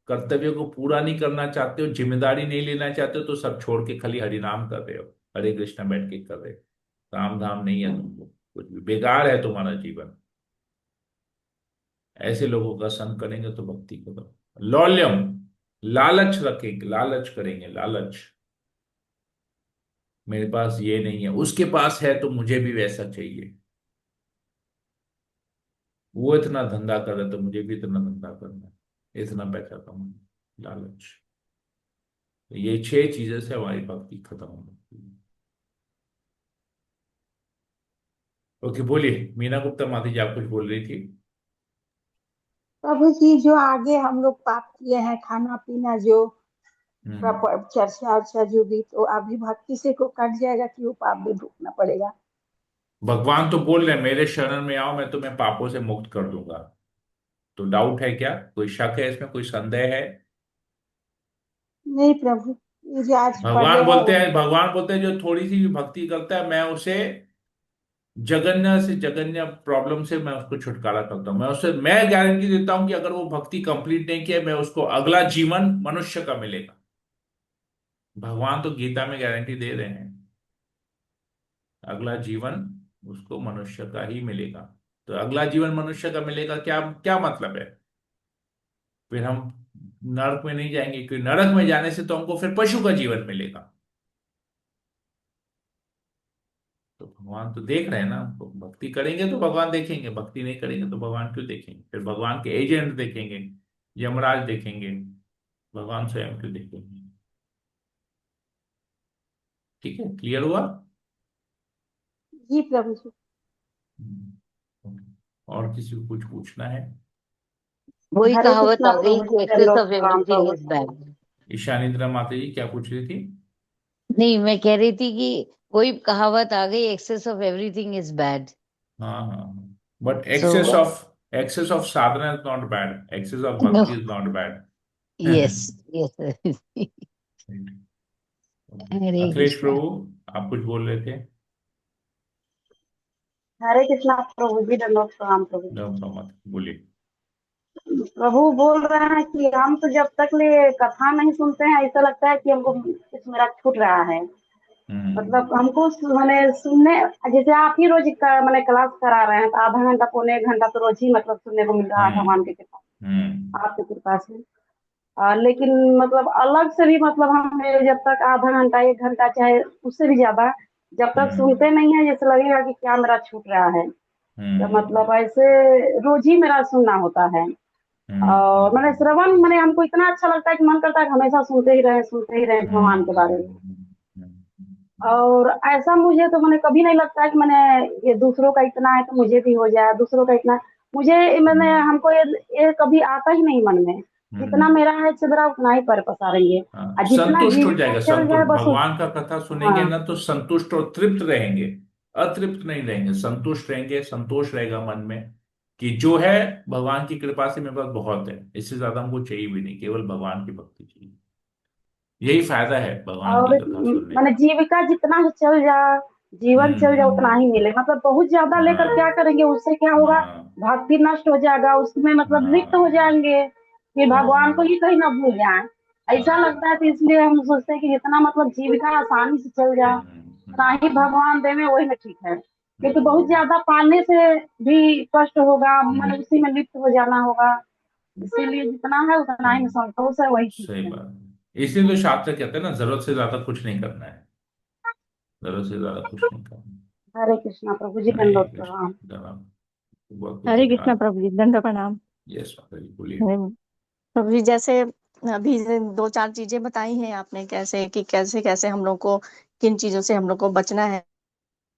कर्तव्य को पूरा नहीं करना चाहते हो, जिम्मेदारी नहीं लेना चाहते हो, तो सब छोड़ के खाली हरिनाम कर रहे हो, हरे कृष्णा बैठ के कर रहे हो। काम धाम नहीं है तुमको, कुछ भी बेकार है तुम्हारा जीवन। ऐसे लोगों का संग करेंगे तो भक्ति खत्म। लौल्यम, लालच रखेंगे, लालच करेंगे, लालच, मेरे पास ये नहीं है, उसके पास है तो मुझे भी वैसा चाहिए, वो इतना धंधा कर रहा है तो मुझे भी इतना धंधा करना है, इतना पैसा कमाना, लालच। तो ये 6 चीजें से हमारी भक्ति खत्म हो जाती है। ओके, बोलिए मीना गुप्ता माती जी, आप कुछ बोल रही थी। प्रभु जी, जो आगे हम लोग पाप किए हैं, खाना पीना जो हम्म। चर्चा वर्चा जो भी, तो अभी भक्ति से को कट जाएगा कि वो पाप भी भुगतना पड़ेगा? भगवान तो बोल रहे हैं मेरे शरण में आओ मैं तुम्हें पापों से मुक्त कर दूंगा। तो डाउट है क्या, कोई शक है इसमें, कोई संदेह है? नहीं प्रभु, ये जो आज पढ़े हैं वो। भगवान बोलते हैं जो थोड़ी सी भी भक्ति करता है मैं उसे जगन्य से जगन्य प्रॉब्लम से मैं उसको छुटकारा करता हूं। मैं गारंटी देता हूं कि अगर वो भक्ति कंप्लीट नहीं किया, मैं उसको अगला जीवन मनुष्य का मिलेगा। भगवान तो गीता में गारंटी दे रहे हैं, अगला जीवन उसको मनुष्य का ही मिलेगा। तो अगला जीवन मनुष्य का मिलेगा, क्या क्या मतलब है? फिर हम नरक में नहीं जाएंगे, क्योंकि नरक में जाने से तो हमको फिर पशु का जीवन मिलेगा। तो भगवान तो देख रहे हैं ना हमको, भक्ति करेंगे तो भगवान देखेंगे, भक्ति नहीं करेंगे तो भगवान क्यों देखेंगे? फिर भगवान के एजेंट देखेंगे, यमराज देखेंगे, भगवान स्वयं क्यों देखेंगे? ठीक है, क्लियर हुआ? जी प्रभु जी। और किसी को कुछ पूछना है? वही हरे कहावत कृष्णा आ गई प्रभु कि जी, एक्सेस लोग ऑफ प्रणाम एवरीथिंग प्रभु। Is bad. ईशानिंद्रा माता जी क्या पूछ रही थी? नहीं, मैं कह रही थी कि वही कहावत आ गई, excess of everything is bad. हाँ हाँ, but so excess of sadhana is not bad, excess of bhakti is not bad. Yes yes. हरे अखिलेश कृष्णा। प्रभु, आप कुछ बोल रहे थे? हरे कृष्णा प्रभु जी, दंडवत प्रणाम प्रभु जी। मत बोलिए। प्रभु बोल रहे हैं कि हम तो जब तक ले कथा नहीं सुनते हैं ऐसा लगता है कि हमको कुछ मेरा छूट रहा है। हम्म। मतलब हमको मैंने सुनने, जैसे आप ही रोज का मैंने क्लास करा रहे हैं तो आधा घंटा पौने 1 घंटा तो रोज ही मतलब सुनने को मिल रहा है भगवान की हम्म। कृपा, हम्म। आपकी कृपा से। लेकिन मतलब अलग से भी मतलब हमें जब तक आधा घंटा 1 घंटा चाहे उससे भी ज्यादा जब तक सुनते हम्म। नहीं है जैसे लगेगा कि क्या मेरा छूट रहा है। तो हम्म। मतलब ऐसे रोज ही मेरा सुनना होता है। और मैंने हम्म। श्रवण मैंने हमको इतना अच्छा लगता है कि मन करता है कि हमेशा सुनते ही रहे भगवान के बारे में। और ऐसा मुझे तो मैंने कभी नहीं लगता है कि मैंने ये दूसरों का इतना है तो मुझे भी हो जाए, दूसरों का इतना मुझे मैंने हमको ये कभी आता ही नहीं मन में। जितना हम्म। मेरा है चिदरा उतना ही पर पसारेंगे। हाँ, और जितना संतुष्ट हो जीविका जाएगा, चल जाए संतुष्ट बस भगवान का कथा सुनेंगे हाँ ना तो संतुष्ट और तृप्त रहेंगे। अतृप्त नहीं रहेंगे, संतुष्ट रहेंगे, संतोष रहेगा मन में कि जो है भगवान की कृपा से मेरे पास बहुत है, इससे ज्यादा हमको चाहिए भी नहीं, केवल भगवान की भक्ति चाहिए। यही फायदा है भगवान की और कथा सुनने मैंने का। जीविका जितना चल जा, जीवन चल जा उतना हम्म। ही मिले। मतलब बहुत ज्यादा लेकर क्या हाँ। करेंगे, उससे क्या होगा, हाँ। भक्ति नष्ट हो जाएगा उसमें, मतलब लिप्त हो हाँ। जाएंगे, फिर भगवान को हाँ। ही कहीं ना भूल जाए। ऐसा हाँ। लगता है तो इसलिए हम सोचते हैं कि जितना मतलब जीविका आसानी से चल जाए उतना ही भगवान देवे वही में ठीक है। क्योंकि बहुत हम्म। ज्यादा पाने से भी कष्ट होगा, मन हम्म। उसी में लिप्त हो जाना होगा। इसीलिए जितना है उतना ही में हम्म। संतोष है, वही ठीक सही है। बात है, इसलिए तो शास्त्र कहते हैं ना, जरूरत से ज्यादा कुछ नहीं करना है। जरूरत से ज्यादा कुछ नहीं करना। हरे कृष्णा प्रभु जी, हरे दंडवत कृष्ण। प्रणाम। धन्यवाद। बहुत बहुत हरे कृष्णा धन्यवाद। प्रभु जी, दंड प्रणाम। यस माता जी, बोलिए। हरे प्रभु जी, जैसे अभी दो चार चीजें बताई हैं आपने, कैसे कि कैसे कैसे हम लोग को किन चीजों से हम लोग को बचना है।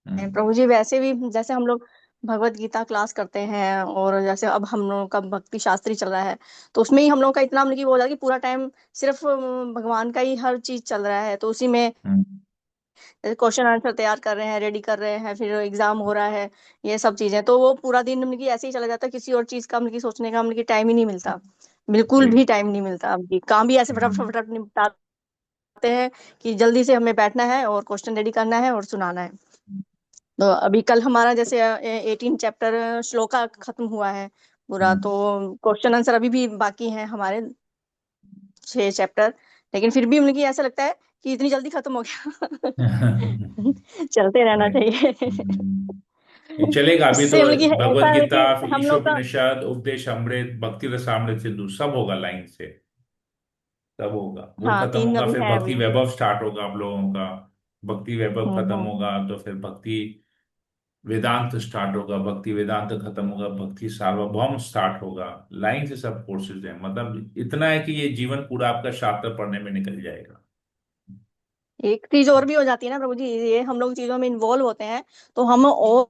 हम्म। प्रभु जी, वैसे भी जैसे हम लोग भगवत गीता क्लास करते हैं, और जैसे अब हम लोगों का भक्ति शास्त्री चल रहा है, तो उसमें ही हम लोग का इतना मतलब कि वो हो जाता है कि पूरा टाइम सिर्फ भगवान का ही हर चीज चल रहा है, तो उसी में हम्म। क्वेश्चन आंसर तैयार कर रहे हैं, रेडी कर रहे हैं, फिर एग्जाम हो रहा है, ये सब चीजें, तो वो पूरा दिन मतलब कि ऐसे ही चला जाता है, किसी और चीज का मतलब कि सोचने का मतलब कि टाइम ही नहीं मिलता। बिल्कुल सही। भी टाइम नहीं मिलता। अब ये काम भी ऐसे फटाफट हम्म। फटाफट निपटाते हैं कि जल्दी से हमें बैठना है और क्वेश्चन रेडी करना है और सुनाना है। तो अभी कल हमारा जैसे 18 चैप्टर श्लोका खत्म हुआ है पूरा, तो हम्म। क्वेश्चन आंसर अभी भी बाकी हैं हमारे 6 चैप्टर। लेकिन फिर भी मतलब कि ऐसा लगता है कि इतनी जल्दी खत्म हो गया। चलते रहना राइट। चाहिए। ये चलेगा अभी तो। इससे मतलब कि भगवत ऐसा है गीता, कि फिर हम लोग का ईशोपनिषद, उपदेश अमृत, भक्ति रसामृत सिंधु, सब होगा लाइन से। सब होगा, वो हाँ, खत्म 3 होगा अभी फिर है भक्ति अभी। वैभव स्टार्ट होगा आप लोगों का। भक्ति वैभव खत्म हम्म। होगा तो फिर भक्ति वेदांत स्टार्ट होगा, भक्ति वेदांत खत्म होगा, भक्ति सार्वभौम स्टार्ट होगा। लाइन से सब कोर्सेज हैं, मतलब इतना है कि ये जीवन पूरा आपका शास्त्र पढ़ने में निकल जाएगा। एक चीज और भी हो जाती है ना प्रभु जी, ये हम लोग चीजों में इन्वॉल्व होते हैं, तो हम और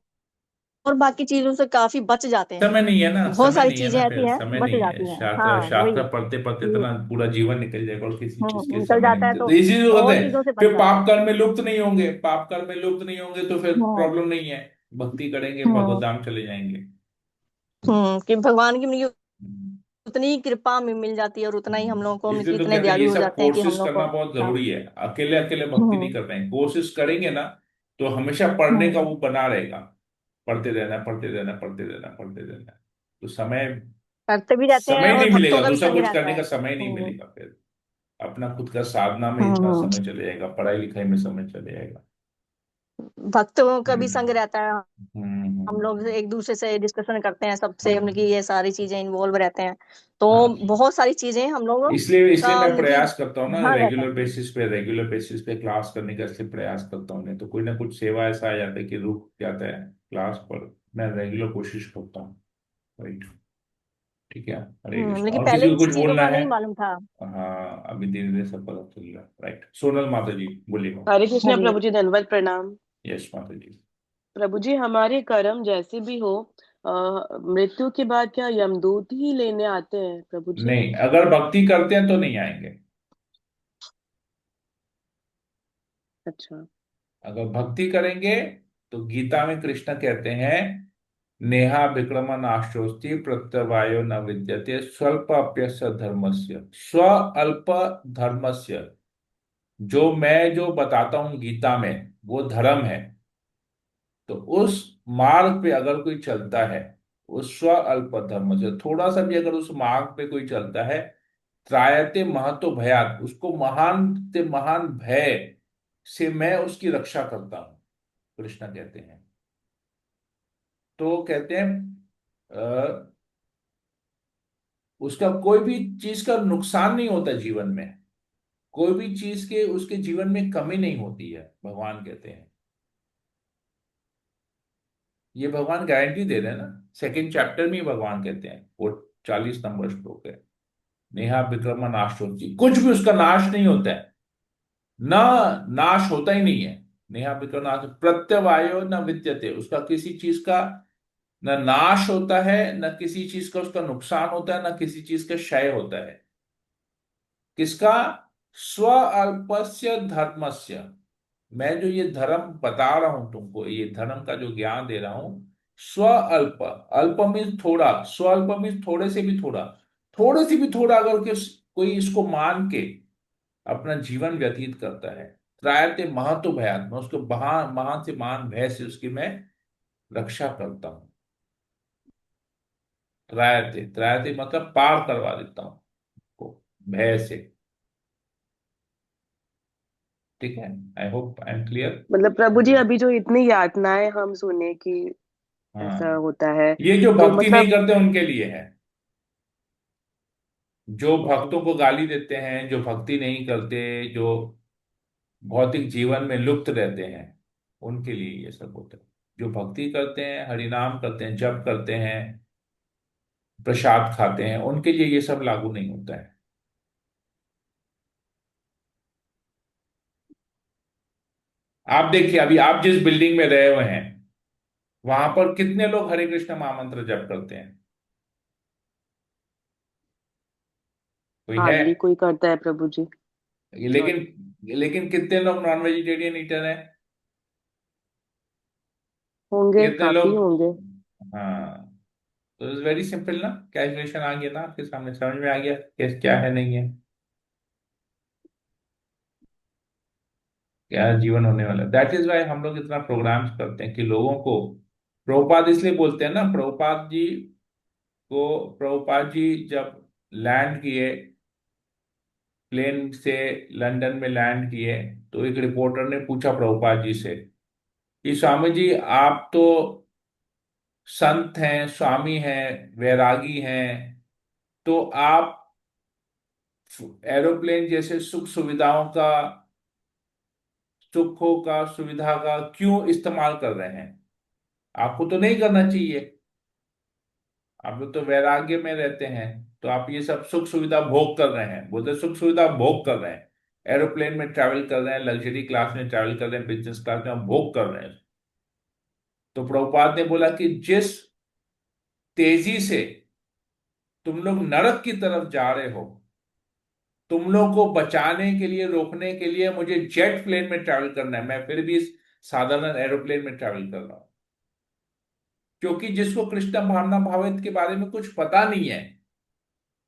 बाकी चीजों से काफी बच जाते हैं। समय नहीं है ना, बहुत समय सारी नहीं है चीजें ना, ऐसी फिर हैं समय बच नहीं है। जाती हैं। शास्त्र हाँ, वही। शास्त्र पढ़ते पढ़ते इतना पूरा जीवन निकल जाएगा और किसी चीज के लिए निकल समय नहीं जाता है मिलता, तो तो इसी से होता और है। चीजों से बच फिर जाते पाप हैं। कर्म में लुप्त नहीं होंगे, पाप कर्म में लुप्त नहीं होंगे तो फिर हम्म। प्रॉब्लम नहीं है। भक्ति करेंगे, भगवत हम्म। धाम चले जाएंगे। कि भगवान की मतलब हम्म। उतनी ही कृपा में मिल जाती है, और उतना ही हम लोगों को मतलब कि इसलिए तो इतने कहते हैं ये दयालु हो सब जाते हैं कि हम कोर्सेज लोग को। करना बहुत हाँ। जरूरी है। अकेले अकेले भक्ति नहीं हम्म। कर पाएंगे, कोशिश करेंगे ना तो हमेशा पढ़ने का हम्म। वो बना रहेगा। पढ़ते रहना, पढ़ते रहना, पढ़ते रहना, पढ़ते रहना। तो समय करते भी रहते हैं समय और नहीं भक्तों मिलेगा, का भी दूसरा संग कुछ रहता करने है। का समय नहीं हम्म। मिलेगा फिर। अपना खुद का साधना में इतना हम्म। समय चले जाएगा, पढ़ाई लिखाई में समय चले जाएगा। भक्तों का भी संग हम्म। रहता है। हम लोग हम्म। एक दूसरे से डिस्कशन करते हैं, सबसे मतलब कि ये सारी चीजें इन्वॉल्व रहते हैं, तो हाँ, बहुत सारी चीजें हम लोग इसलिए इसलिए का मैं मतलब कि प्रयास करता हूँ ना, ध्यान रहता रेगुलर है। बेसिस पे, रेगुलर बेसिस पे क्लास करने का इसलिए प्रयास करता हूँ। नहीं तो कोई ना कुछ सेवा ऐसा आ जाता है कि रुक जाता है क्लास पर। मैं रेगुलर कोशिश करता हूँ। राइट। ठीक है। हरे कृष्ण। लेकिन और किसी पहले को इस कुछ चीजों बोलना का है? नहीं मालूम था। हाँ, अभी धीरे धीरे सब पता चल रहा है। राइट, सोनल माता जी बोलिए। हरे कृष्णा हरी। प्रभु जी, धन्यवाद प्रणाम। यश माता जी। प्रभु जी, हमारे कर्म जैसे भी हो, मृत्यु के बाद क्या यमदूत ही लेने आते हैं प्रभु जी? नहीं, अगर भक्ति करते हैं तो नहीं आएंगे। अच्छा। अगर भक्ति करेंगे तो गीता में कृष्ण कहते हैं नेहा विक्रम नाशोस्ति प्रत्यवायो न विद्यते स्वल्प अप्यस्य धर्मस्य स्व अल्प धर्मस्य। जो बताता हूं गीता में वो धर्म है। तो उस मार्ग पे अगर कोई चलता है, उस स्व अल्प धर्म से थोड़ा सा भी अगर उस मार्ग पे कोई चलता है, त्रायते महतो भयात, उसको महान से महान भय से मैं उसकी रक्षा करता हूं, कृष्ण कहते हैं। तो कहते हैं उसका कोई भी चीज का नुकसान नहीं होता जीवन में, कोई भी चीज के उसके जीवन में कमी नहीं होती है, भगवान कहते हैं। ये भगवान गारंटी दे रहे हैं ना, सेकंड चैप्टर में ही भगवान कहते हैं, वो 40 नंबर श्लोक है। नेहा विक्रम नाशोची, कुछ भी उसका नाश नहीं होता है, ना नाश होता ही नहीं है। नेहा विक्रम नाश प्रत्यवायो न विद्यते, उसका किसी चीज का न नाश होता है, न किसी चीज का उसका नुकसान होता है, न किसी चीज का क्षय होता है। किसका? स्व अल्पस्य धर्मस्य। मैं जो ये धर्म बता रहा हूं तुमको, ये धर्म का जो ज्ञान दे रहा हूं, स्व अल्प, अल्प मीन्स थोड़ा, स्व अल्प मीन्स थोड़े से भी थोड़ा, थोड़े से भी थोड़ा अगर कोई इसको मान के अपना जीवन व्यतीत करता है, त्रायते महतो भयात, मैं उसको महान महान से महान भय से उसकी मैं रक्षा करता हूं। त्रायते, त्रायते मतलब पार करवा देता हूं को भय से। ठीक है, I hope I am clear. मतलब प्रभु जी अभी जो इतनी यातनाएं हम सुने कि ऐसा हाँ, होता है, ये जो तो भक्ति नहीं मतलब करते उनके लिए है। जो भक्तों को गाली देते हैं, जो भक्ति नहीं करते, जो भौतिक जीवन में लुप्त रहते हैं, उनके लिए ये सब होता है। जो भक्ति करते हैं, हरिनाम करते हैं, जप करते हैं, प्रसाद खाते हैं, उनके लिए ये सब लागू नहीं होता है। आप देखिए, अभी आप जिस बिल्डिंग में रहे हुए हैं, वहां पर कितने लोग हरे कृष्ण महामंत्र जप करते हैं? कोई है? हार्डली कोई करता है प्रभु जी। नॉट। लेकिन कितने लोग नॉन वेजिटेरियन ईटर हैं? होंगे, कितने काफी लोग? होंगे। हाँ, तो इट्स वेरी सिंपल ना, कैलकुलेशन आ गया ना आपके सामने, समझ में आ गया कैसे क्या है नहीं है, क्या जीवन होने वाला। दैट इज वाई हम लोग इतना प्रोग्राम्स करते हैं कि लोगों को, प्रभुपाद इसलिए बोलते हैं ना, प्रभुपाद जी जब लैंड किए, प्लेन से लंदन में लैंड किए, तो एक रिपोर्टर ने पूछा प्रभुपाद जी से कि स्वामी जी आप तो संत हैं, स्वामी हैं, वैरागी हैं, तो आप एरोप्लेन जैसे सुखों का, सुविधा का क्यों इस्तेमाल कर रहे हैं? आपको तो नहीं करना चाहिए, आप लोग तो वैराग्य में रहते हैं, तो आप ये सब सुख सुविधा भोग कर रहे हैं। बोलते सुख सुविधा भोग कर रहे हैं, एरोप्लेन में ट्रैवल कर रहे हैं, लग्जरी क्लास में ट्रैवल कर रहे हैं, बिजनेस क्लास में हम भोग कर रहे हैं। तो प्रभुपाद ने बोला कि जिस तेजी से तुम लोग नरक की तरफ जा रहे हो, तुम लोग को बचाने के लिए, रोकने के लिए मुझे जेट प्लेन में ट्रैवल करना है, मैं फिर भी इस साधारण एरोप्लेन में ट्रैवल कर रहा हूं। क्योंकि जिसको कृष्ण भावना भावित के बारे में कुछ पता नहीं है,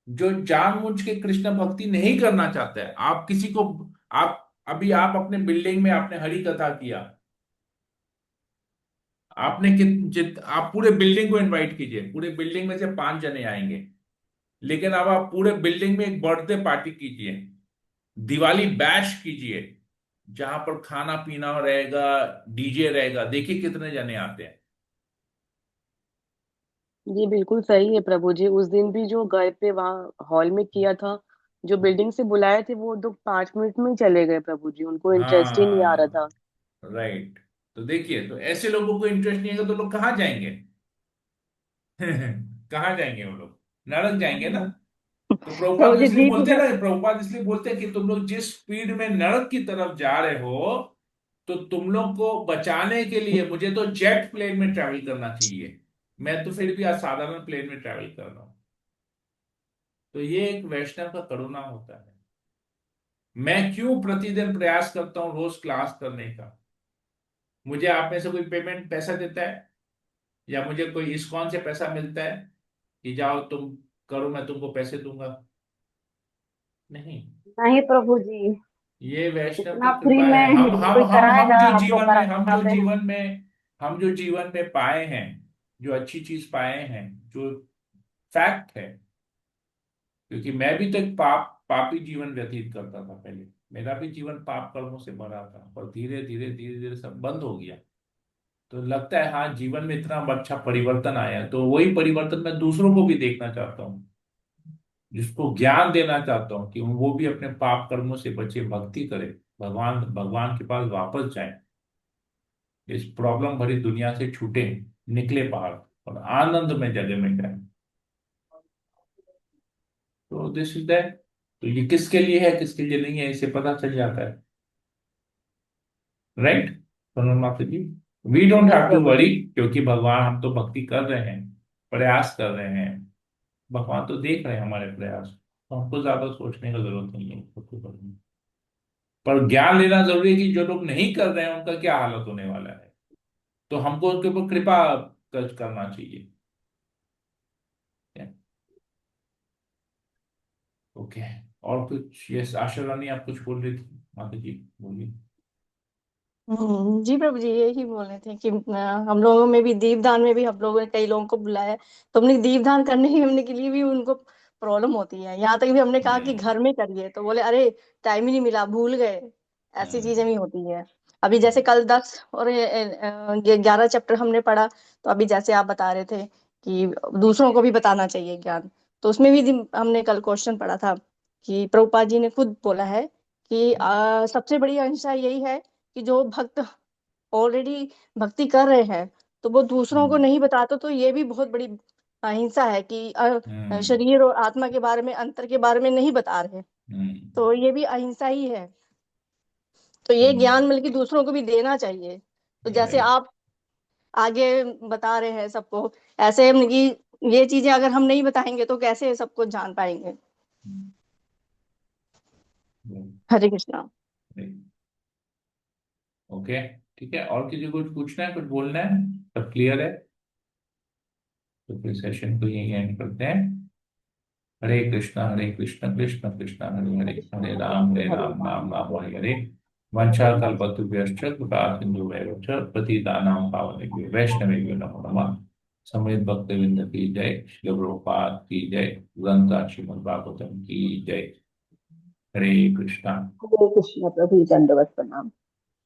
जो जानबूझ के कृष्ण भक्ति नहीं करना चाहता है, आप किसी को, आप अभी आप अपने बिल्डिंग में आपने हरि कथा किया, आपने आप पूरे बिल्डिंग को इनवाइट कीजिए, पूरे बिल्डिंग में से 5 जने आएंगे। लेकिन अब आप पूरे बिल्डिंग में एक बर्थडे पार्टी कीजिए, दिवाली बैश कीजिए, जहां पर खाना पीना रहेगा, डीजे रहेगा, देखिए कितने जने आते हैं। ये बिल्कुल सही है प्रभु जी। उस दिन भी जो घर पे वहाँ हॉल में किया था, जो बिल्डिंग से बुलाए थे वो तो 5 मिनट में ही चले गए प्रभु जी, उनको इंटरेस्ट ही नहीं आ रहा हाँ, था। राइट। तो देखिए, तो ऐसे लोगों को इंटरेस्ट नहीं है तो लोग कहाँ जाएंगे? कहाँ जाएंगे वो लोग? नरक जाएंगे ना। तो तो प्रभुपाद ये इसलिए जीत बोलते हैं गए। ना, प्रभुपाद इसलिए बोलते हैं कि तुम लोग जिस स्पीड में नरक की तरफ जा रहे हो, तो तुम लोग को बचाने के लिए मुझे तो जेट प्लेन में ट्रैवल करना चाहिए, मैं तो फिर भी असाधारण प्लेन में ट्रैवल कर रहा हूं। तो ये एक वैष्णव का करुणा होता है। मैं क्यों प्रतिदिन प्रयास करता हूं रोज क्लास करने का? मुझे आप में से कोई पेमेंट पैसा देता है? या मुझे कोई इस्कॉन से पैसा मिलता है कि जाओ तुम करो, मैं तुमको पैसे दूंगा? नहीं। नहीं प्रभु जी, ये वैष्णव इतना की फ्री कृपा है। में कोई हम कराएगा? जो आप लोग जीवन में, कराते हैं। हम जो जीवन में पाए हैं, जो अच्छी चीज पाए हैं, जो फैक्ट है, क्योंकि मैं भी तो एक पापी जीवन व्यतीत करता था पहले। मेरा भी जीवन पाप कर्मों से भरा था, पर धीरे धीरे धीरे धीरे सब बंद हो गया। तो लगता है हाँ, जीवन में इतना अच्छा परिवर्तन आया, तो वही परिवर्तन मैं दूसरों को भी देखना चाहता हूँ, जिसको ज्ञान देना चाहता हूँ कि वो भी अपने पाप कर्मों से बचे, भक्ति करे, भगवान भगवान के पास वापस जाए, इस प्रॉब्लम भरी दुनिया से छूटे, निकले बाहर और आनंद में जगह में जाए। तो दिस इज दैट। तो ये किसके लिए है, किसके लिए नहीं है, इसे पता चल जाता है। राइट सोनल माता ji? We don't ji have to prabhu worry, जी। क्योंकि भगवान, हम तो भक्ति कर रहे हैं, प्रयास कर रहे हैं, भगवान तो देख रहे हैं हमारे प्रयास। तो हमको ज्यादा सोचने का जरूरत नहीं है खुद के बारे में। पर ज्ञान लेना जरूरी है कि जो लोग नहीं कर रहे हैं उनका क्या हालत होने वाला है। तो हमको उनके ऊपर कृपा करना चाहिए। ओके। और कुछ? यस, आशा रानी आप कुछ बोल रही थी, माता जी बोलिए। जी प्रभु जी, यही बोल रहे थे कि हम लोगों में भी दीपदान में भी हम लोगों ने कई लोगों को बुलाया, तो हमने दीपदान करने के लिए भी उनको प्रॉब्लम होती है। यहाँ तक भी हमने कहा कि हम्म, घर में करिए, तो बोले अरे टाइम ही नहीं मिला, भूल गए। ऐसी चीजें हम्म, भी होती है। अभी जैसे कल 10 और 11 चैप्टर हमने पढ़ा, तो अभी जैसे आप बता रहे थे कि दूसरों को भी बताना चाहिए ज्ञान, तो उसमें भी हमने कल क्वेश्चन पढ़ा था कि प्रभुपाद जी ने खुद बोला है कि सबसे बड़ी अंशा यही है कि जो भक्त ऑलरेडी भक्ति कर रहे हैं, तो वो दूसरों को हम्म, नहीं बताते, तो ये भी बहुत बड़ी अहिंसा है कि हम्म, शरीर और आत्मा के बारे में, अंतर के बारे में नहीं बता रहे। हम्म, तो ये भी अहिंसा ही है। तो ये ज्ञान मिल के दूसरों को भी देना चाहिए। तो जैसे राइट। आप आगे बता रहे हैं सबको, ऐसे मतलब कि ये चीजें अगर हम नहीं बताएंगे तो कैसे सबको जान पाएंगे। हरे कृष्णा। ओके, ठीक है। और किसी को कुछ पूछना है, कुछ बोलना है? सब क्लियर है? तो फिर सेशन को यही एंड करते हैं। हरे कृष्ण कृष्ण कृष्ण हरे हरे, हरे राम राम राम हरे हरे। वंशा कल्पतरुभ्यश्च कृपा सिंधुभ्यैव च पतितानां पावनेभ्यो वैष्णवेभ्यो नमो नमः। समेत भक्तवृंद की जय, श्री प्रभुपाद की जय, ग्रंथ श्रीमद् भागवतम की जय। हरे कृष्णा। हरे कृष्ण प्रभु, दंडवत प्रणाम।